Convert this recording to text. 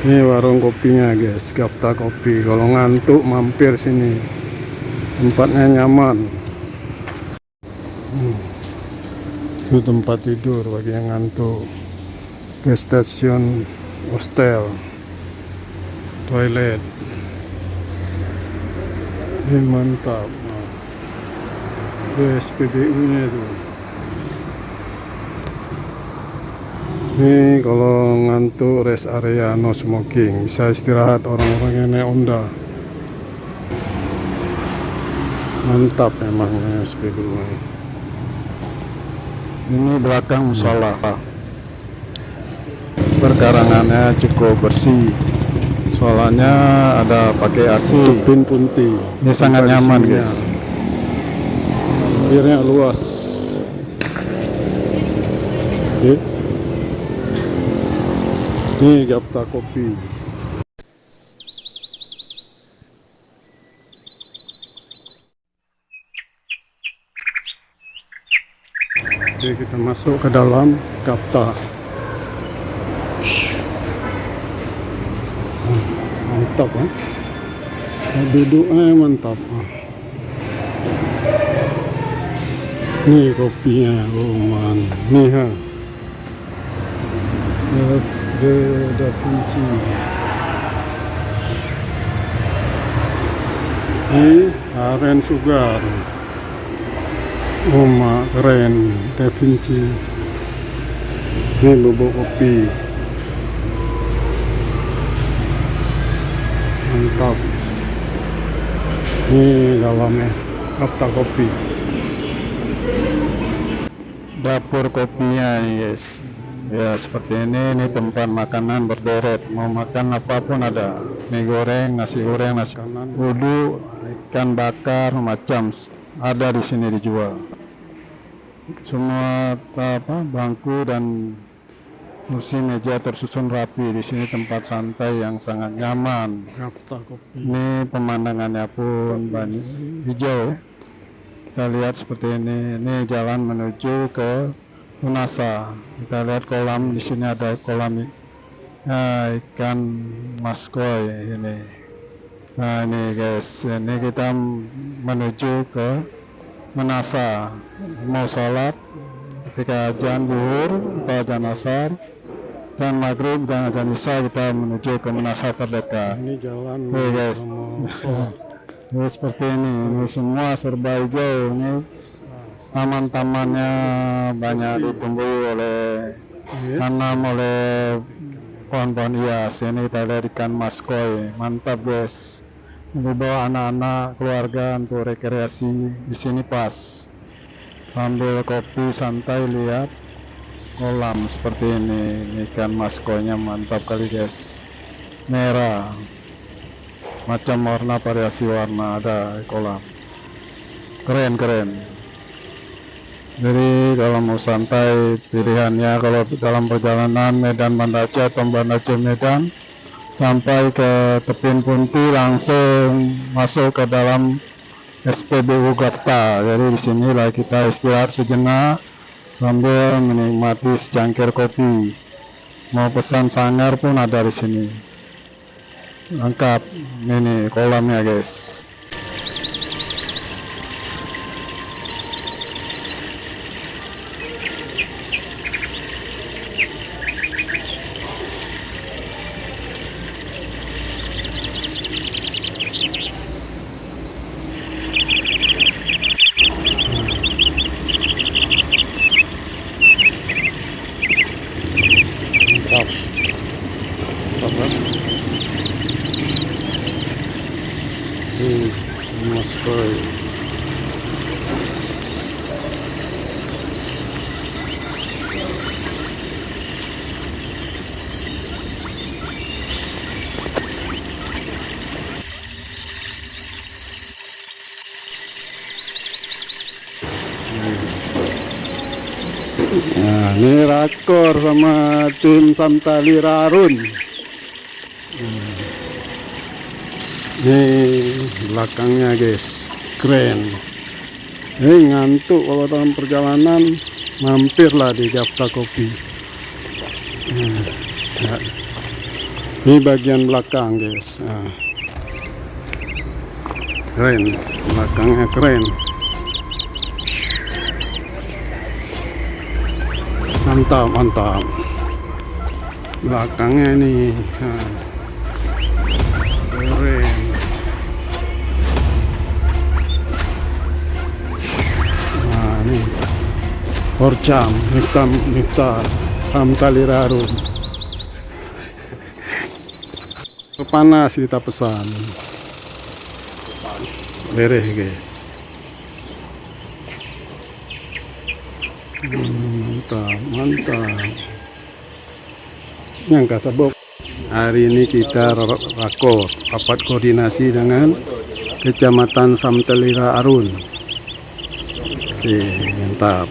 Ini warung kopinya guys, Gapta Kopi. Kalau ngantuk mampir sini, tempatnya nyaman. Itu tempat tidur bagi yang ngantuk. Gas station, hostel, toilet. Ini mantap. SPBU nya itu. Ini kalau ngantuk rest area no smoking, bisa istirahat orang-orang yang naik Honda. Mantap memang SPBU ini. Ini belakang musola. Perkarangannya cukup bersih. Soalnya ada pakai AC. Tupin punti. Ini sangat nyaman guys. Airnya luas. Oke. Ini Gapta Kopi. Oke, kita masuk ke dalam Gapta. Mantap kan? Duduknya mantap. Nih kopinya, man. Nih ha. Da Vinci. Ini aren sugar. Keren, Da Vinci. Ini bubuk kopi. Mantap. Ini dalamnya Gapta Kopi. Dapur kopinya guys. Ya seperti ini tempat makanan berderet. Mau makan apapun ada. Mie goreng, nasi uduk, ikan bakar, macam ada di sini dijual. Semua bangku dan kursi meja tersusun rapi. Di sini tempat santai yang sangat nyaman. Ini pemandangannya pun banyak hijau. Kita lihat seperti ini. Ini jalan menuju ke Unasa. Kita lihat kolam. Di sini ada kolam ikan maskoy ini. Nah ini guys, ini kita menuju ke Menasa. Mau sholat ketika azan zuhur atau azan asar dan maghrib dan azan isya, kita menuju ke Menasa terdekat. Ini jalan guys. Ini seperti ini semua serba hijau. Ini taman-tamannya banyak ditumbuhi oleh tanam oleh pohon-pohon hias. Ini kita lihat ikan maskoy, mantap guys. Ini bawa anak-anak keluarga untuk rekreasi di sini pas sambil kopi santai lihat kolam seperti ini. Ikan maskoynya mantap kali guys, merah, macam warna variasi warna ada di kolam, keren. Jadi kalau mau santai pilihannya, kalau dalam perjalanan Medan Banda Aceh atau Banda Aceh Medan sampai ke Tepin Punti langsung masuk ke dalam SPBU Gapta. Jadi di sinilah kita istirahat sejenak sambil menikmati secangkir kopi. Mau pesan sangar pun ada di sini. Lengkap. Ini kolamnya guys. Maskoy. Nah, ini rakor sama tim Santali Rarun. Ini belakangnya guys, keren. Ngantuk kalau dalam perjalanan, mampirlah di Gapta Kopi. Ini bagian belakang guys. Nah, keren, belakangnya keren, mantap mantap. Belakangnya nih, nah, keren. Nah ini Porcam Mikta Samtalira Arun. Panas kita pesan. Beres guys. Mantap mantap. Yang kasabok. Hari ini kita rakor rapat koordinasi dengan Kecamatan Samtalira Arun. Oke, mantap.